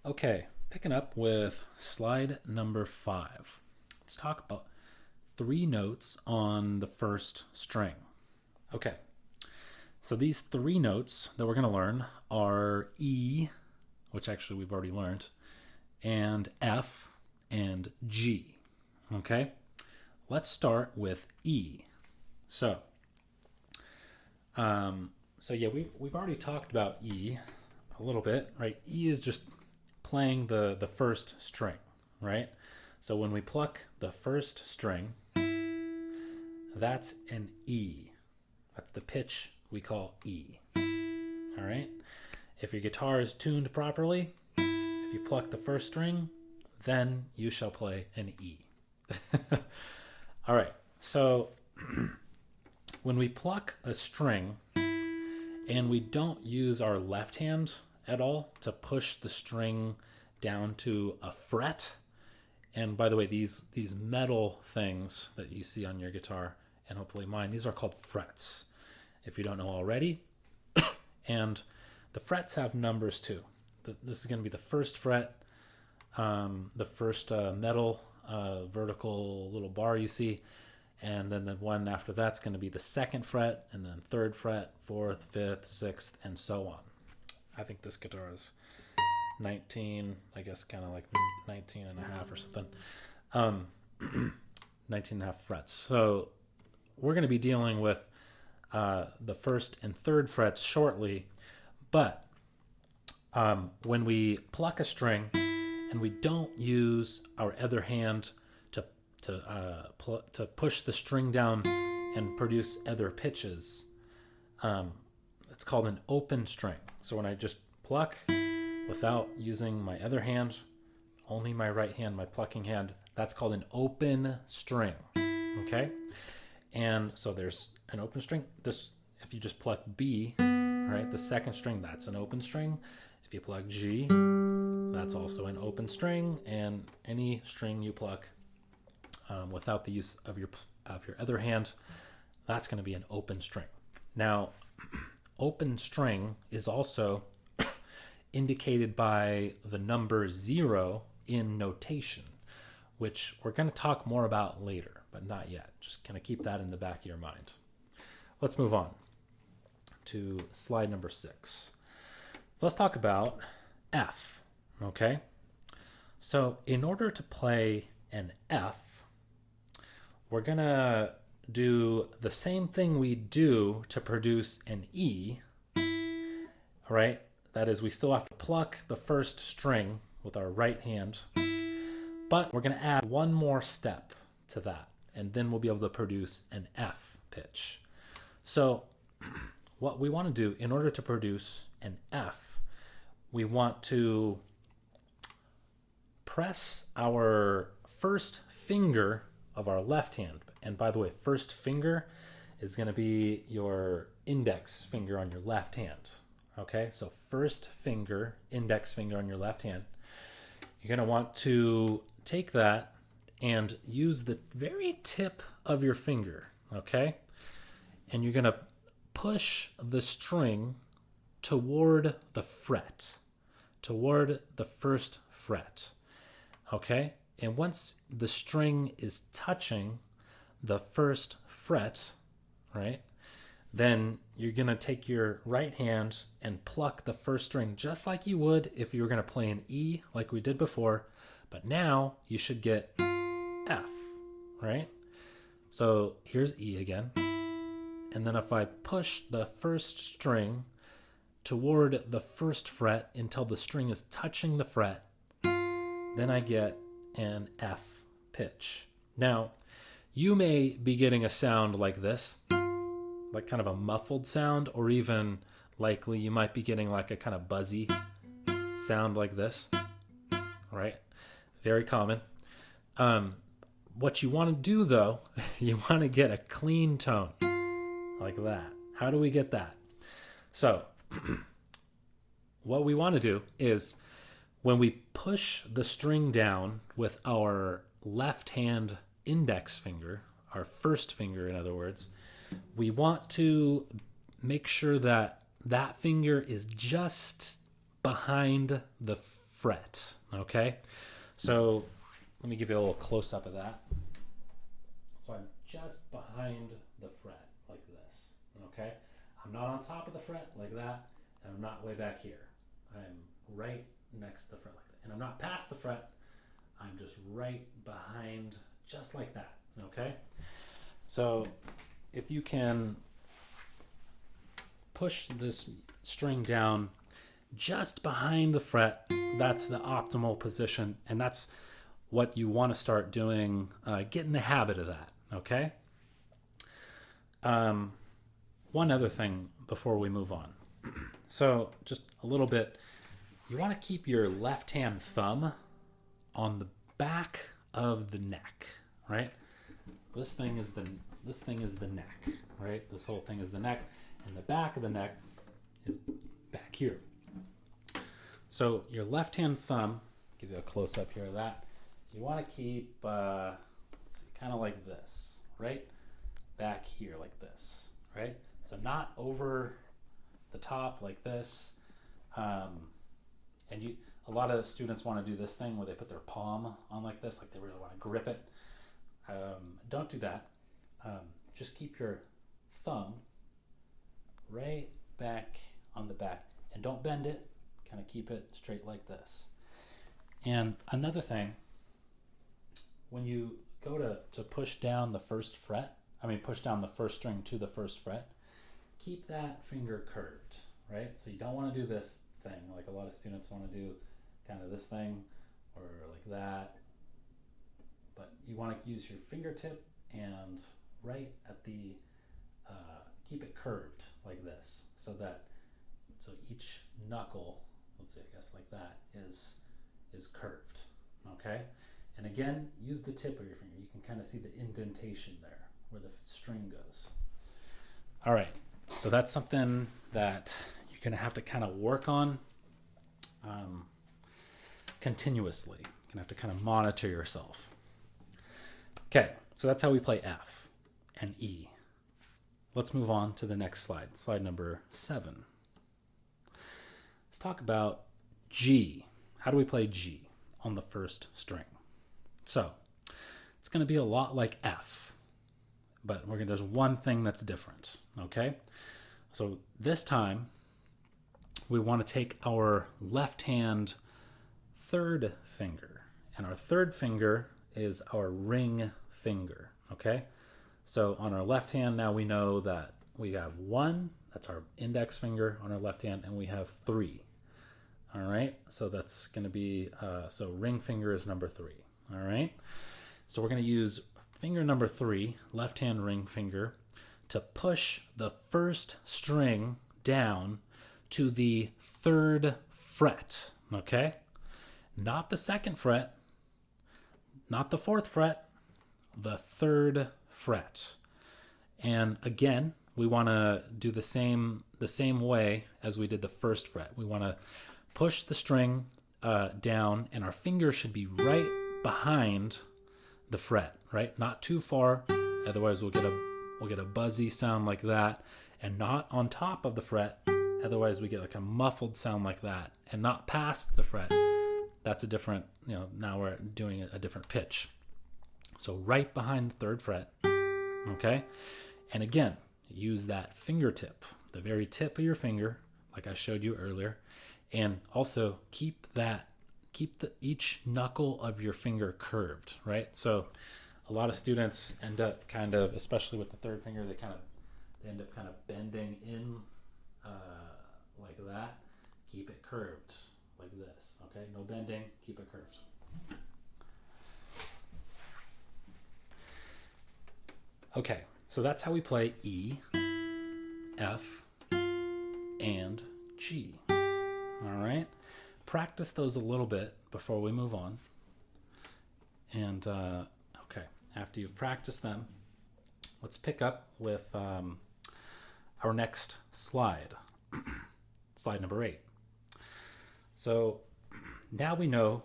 Okay, picking up with slide number 5. Let's talk about 3 notes on the first string. Okay, so these 3 notes that we're going to learn are E, which actually we've already learned, and F and G. Okay, let's start with E. So we've already talked about E a little bit, right? E is just playing the first string, right? So when we pluck the first string, that's an E. That's the pitch we call E. All right? If your guitar is tuned properly, if you pluck the first string, then you shall play an E. All right. So when we pluck a string and we don't use our left hand at all to push the string down to a fret, and by the way, these metal things that you see on your guitar and hopefully mine, these are called frets, if you don't know already. And the frets have numbers too. This is going to be the first fret, the first metal vertical little bar you see, and then the one after that's going to be the second fret, and then third fret, fourth, fifth, sixth, and so on. I think this guitar is 19, I guess kind of like 19 and a half or something. 19 and a half frets. So we're going to be dealing with the first and third frets shortly, but when we pluck a string and we don't use our other hand to push the string down and produce other pitches, it's called an open string. So when I just pluck without using my other hand, only my right hand, my plucking hand, that's called an open string. Okay? And so there's an open string. This, if you just pluck B, right, the second string, that's an open string. If you pluck G, that's also an open string. And any string you pluck without the use of your other hand, that's going to be an open string. Now, open string is also indicated by the number 0 in notation, which we're going to talk more about later, but not yet. Just kind of keep that in the back of your mind. Let's move on to slide number 6. So let's talk about F, okay? So in order to play an F, we're going to do the same thing we do to produce an E, right? That is, we still have to pluck the first string with our right hand, but we're going to add one more step to that, and then we'll be able to produce an F pitch. So what we want to do in order to produce an F, we want to press our first finger of our left hand. And by the way, first finger is going to be your index finger on your left hand. Okay, so first finger, index finger on your left hand. You're going to want to take that and use the very tip of your finger, okay? And you're going to push the string toward the fret, toward the first fret, okay? And once the string is touching the first fret, right, then you're going to take your right hand and pluck the first string just like you would if you were going to play an E like we did before, but now you should get F, right? So here's E again. And then if I push the first string toward the first fret until the string is touching the fret, then I get an F pitch. Now, you may be getting a sound like this, like kind of a muffled sound, or even likely you might be getting like a kind of buzzy sound like this, right? Very common. What you want to do though, you want to get a clean tone like that. How do we get that? So what we want to do is when we push the string down with our left hand index finger, our first finger in other words, we want to make sure that that finger is just behind the fret, okay? So let me give you a little close-up of that. So I'm just behind the fret like this, okay? I'm not on top of the fret like that, and I'm not way back here. I'm right next to the fret like that. And I'm not past the fret, I'm just right behind, just like that, okay? So if you can push this string down just behind the fret, that's the optimal position, and that's what you want to start doing. Get in the habit of that, okay? One other thing before we move on. So just a little bit, you want to keep your left hand thumb on the back of the neck, right? This thing is the neck, right? This whole thing is the neck, and the back of the neck is back here. So your left hand thumb, give you a close up here of that. You want to keep kind of like this, right? Back here like this, right? So not over the top like this. And a lot of students want to do this thing where they put their palm on like this, like they really want to grip it. Don't do that. Just keep your thumb right back on the back, and don't bend it. Kind of keep it straight like this. And another thing, when you go to push down the first fret, push down the first string to the first fret, keep that finger curved, right? So you don't want to do this thing like a lot of students want to do, kind of this thing or like that, but you want to use your fingertip and right at the keep it curved like this, so each knuckle, let's say I guess like that, is curved, okay? And again, use the tip of your finger. You can kind of see the indentation there where the string goes. All right, so that's something that you're going to have to kind of work on continuously. You're going to have to kind of monitor yourself. Okay, so that's how we play F and E. Let's move on to the next slide, slide number 7. Let's talk about G. How do we play G on the first string? So it's going to be a lot like F, but there's one thing that's different, okay? So this time we want to take our left hand third finger, and our third finger is our ring finger, okay? So on our left hand now we know that we have 1, that's our index finger on our left hand, and we have 3. All right, so that's going to be, so ring finger is number 3. All right, so we're going to use finger number 3, left hand ring finger, to push the first string down to the 3rd fret, okay? Not the 2nd fret, not the 4th fret, the 3rd fret. And again, we want to do the same way as we did the 1st fret. We want to push the string down, and our finger should be right behind the fret, right? Not too far, otherwise we'll get a buzzy sound like that, and not on top of the fret, otherwise we get like a muffled sound like that, and not past the fret. That's a different, now we're doing a different pitch. So right behind the 3rd fret, okay? And again, use that fingertip, the very tip of your finger, like I showed you earlier, and also keep each knuckle of your finger curved, right? So a lot of students end up kind of, especially with the 3rd finger, they end up kind of bending in like that. Keep it curved like this, okay? No bending, keep it curved. Okay, so that's how we play E, F, and G. All right, practice those a little bit before we move on. And okay, after you've practiced them, let's pick up with our next slide, slide number 8. So now we know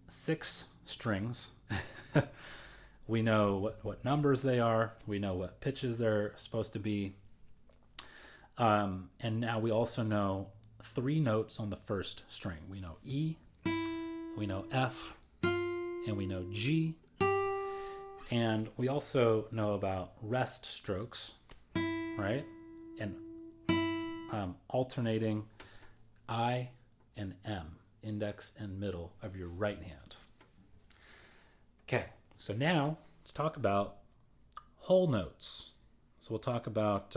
6 strings. We know what numbers they are. We know what pitches they're supposed to be. And now we also know three notes on the first string. We know E, we know F, and we know G. And we also know about rest strokes, right? And alternating I and M, index and middle of your right hand. Okay, so now let's talk about whole notes. So we'll talk about,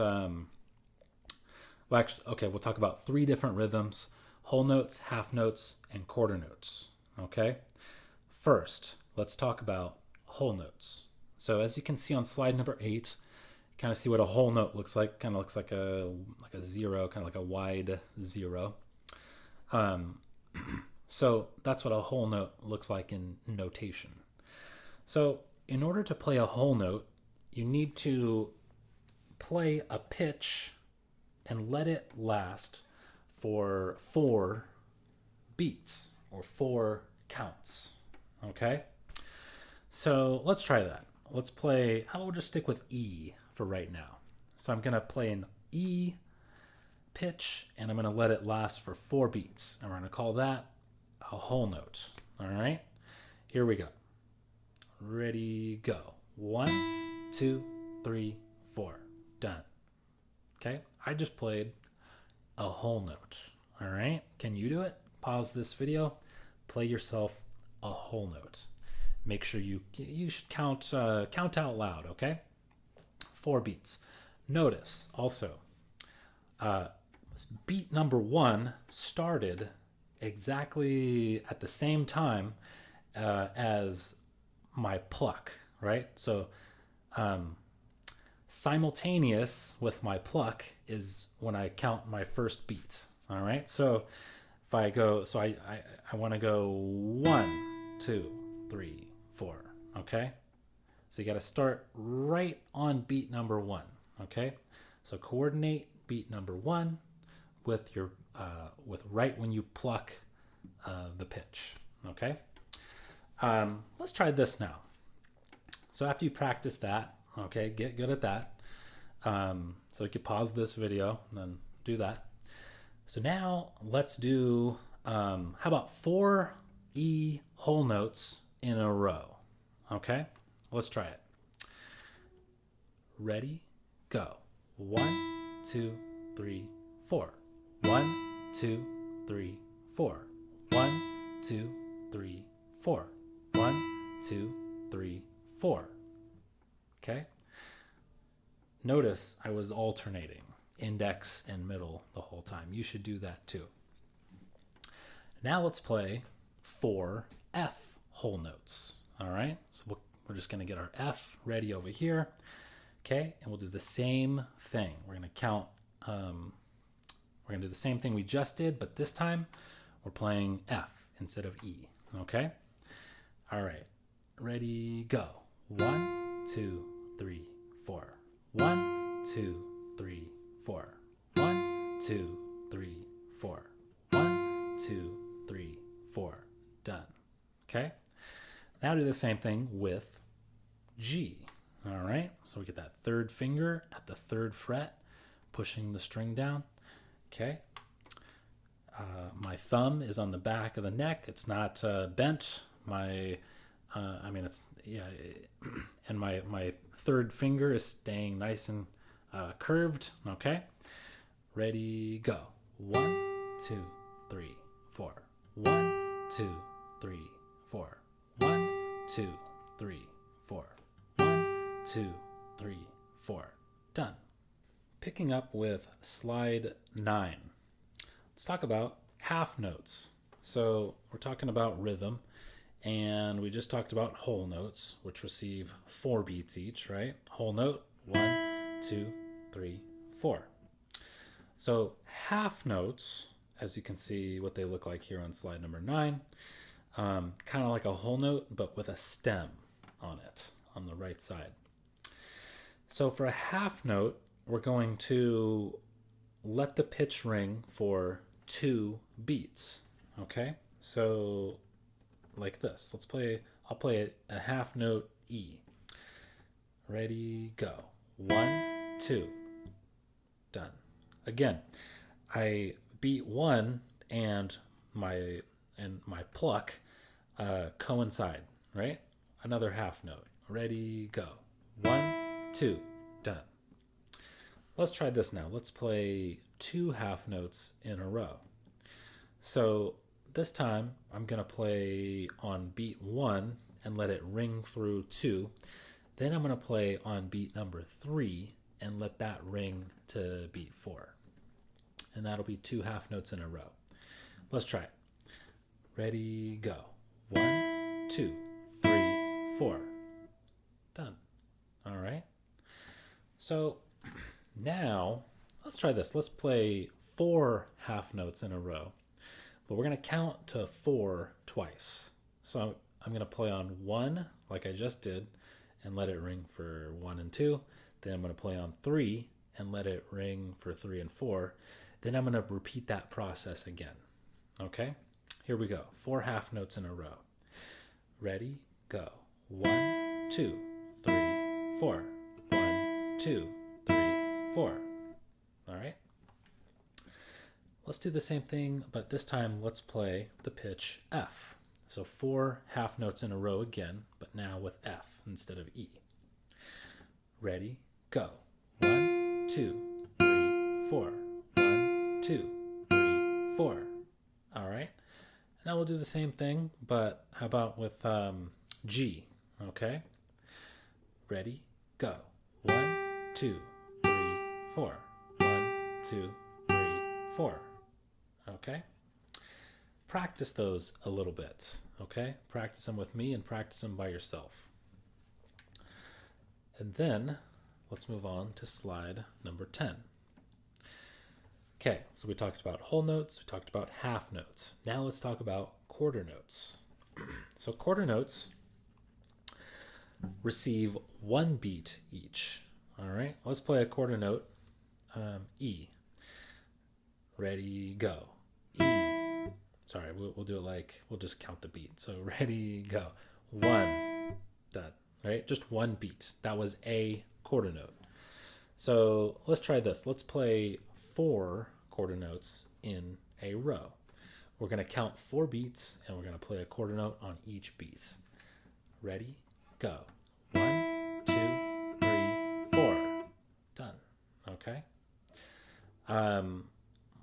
we'll talk about three different rhythms: whole notes, half notes, and quarter notes. Okay, first, let's talk about whole notes. So as you can see on slide number 8, kind of see what a whole note looks like. Kind of looks like a zero, kind of like a wide zero. So that's what a whole note looks like in notation. So in order to play a whole note, you need to play a pitch and let it last for 4 beats or 4 counts. Okay? So let's try that. Let's play, I will just stick with E for right now. So I'm going to play an E pitch and I'm going to let it last for 4 beats. And we're going to call that a whole note. All right? Here we go. Ready, go. 1, 2, 3, 4. Done. Okay? I just played a whole note. All right? Can you do it? Pause this video. Play yourself a whole note. Make sure you should count out loud, okay? 4 beats. Notice also, beat number 1 started exactly at the same time as my pluck, right? So simultaneous with my pluck is when I count my first beat, all right? So if I go, so I want to go 1, 2, 3, 4, okay? So you got to start right on beat number 1, okay? So coordinate beat number 1 with your with right when you pluck the pitch, okay? Let's try this now. So after you practice that, okay, get good at that. So you can pause this video and then do that. So now let's do, how about 4 E whole notes in a row? Okay, let's try it. Ready, go. 1, 2, 3, 4. 1, 2, 3, 4. 1, 2, 3, 4. 1, 2, 3, 4. Okay. Notice I was alternating index and middle the whole time. You should do that too. Now let's play 4 F whole notes. All right. So we're just going to get our F ready over here. Okay. And we'll do the same thing. We're going to count. We're going to do the same thing we just did, but this time we're playing F instead of E. Okay. All right. Ready, go. 1, 2, 3, 4. 1, 2, 3, 4. 1, 2, 3, 4. 1, 2, 3, 4. Done. Okay. Now do the same thing with G. All right. So we get that 3rd finger at the 3rd fret, pushing the string down. Okay. My thumb is on the back of the neck. It's not bent. And my 3rd finger is staying nice and curved. Okay. Ready, go. 1, 2, 3, 4. 1, 2, 3, 4. 1, 2, 3, 4. 1, 2, 3, 4. Done. Picking up with slide 9. Let's talk about half notes. So we're talking about rhythm, and we just talked about whole notes, which receive 4 beats each, right? Whole note, 1, 2, 3, 4. So half notes, as you can see what they look like here on slide number 9, kind of like a whole note, but with a stem on it, on the right side. So for a half note, we're going to let the pitch ring for 2 beats, okay? So like this. I'll play a half note E. Ready, go. 1, 2. Done. Again, beat 1 and my pluck coincide, right? Another half note. Ready, go. 1, 2, done. Let's try this now. Let's play 2 half notes in a row. So this time I'm going to play on beat 1 and let it ring through 2. Then I'm going to play on beat number 3 and let that ring to beat 4. And that'll be 2 half notes in a row. Let's try it. Ready, go. 1, 2, 3, 4. Done. All right. So now let's try this. Let's play 4 half notes in a row, but we're going to count to 4 twice. So I'm going to play on 1 like I just did and let it ring for 1 and 2. Then I'm going to play on 3 and let it ring for 3 and 4. Then I'm going to repeat that process again. Okay? Here we go. 4 half notes in a row. Ready? Go. 1, 2, 3, 4. 1, 2, 3, 4. All right? Let's do the same thing, but this time let's play the pitch F. So 4 half notes in a row again, but now with F instead of E. Ready? Go. 1, 2, 3, 4. 1, 2, 3, 4. All right? Now we'll do the same thing, but how about with G? Okay? Ready? Go. 1, 2, 3, 4. 1, 2, 3, 4. Okay? Practice those a little bit. Okay? Practice them with me and practice them by yourself. And then let's move on to slide number 10. Okay, so we talked about whole notes, we talked about half notes. Now let's talk about quarter notes. So quarter notes receive 1 beat each. All right, let's play a quarter note, E. Ready, go. E. Sorry, we'll do it like, we'll just count the beat. So ready, go. 1, done, right? Just 1 beat. That was a quarter note. So let's try this. Let's play 4 quarter notes in a row. We're going to count 4 beats and we're going to play a quarter note on each beat. Ready? Go. 1, 2, 3, 4. Done. Okay.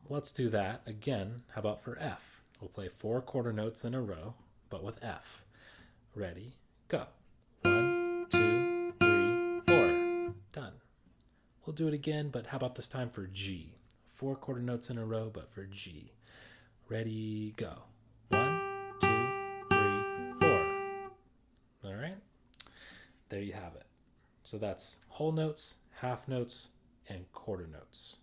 Let's do that again. How about for F? We'll play 4 quarter notes in a row, but with F. Ready? Go. 1, 2, 3, 4. Done. We'll do it again, but how about this time for G? 4 quarter notes in a row, but for G. Ready, go. 1, 2, 3, 4. All right? There you have it. So that's whole notes, half notes, and quarter notes.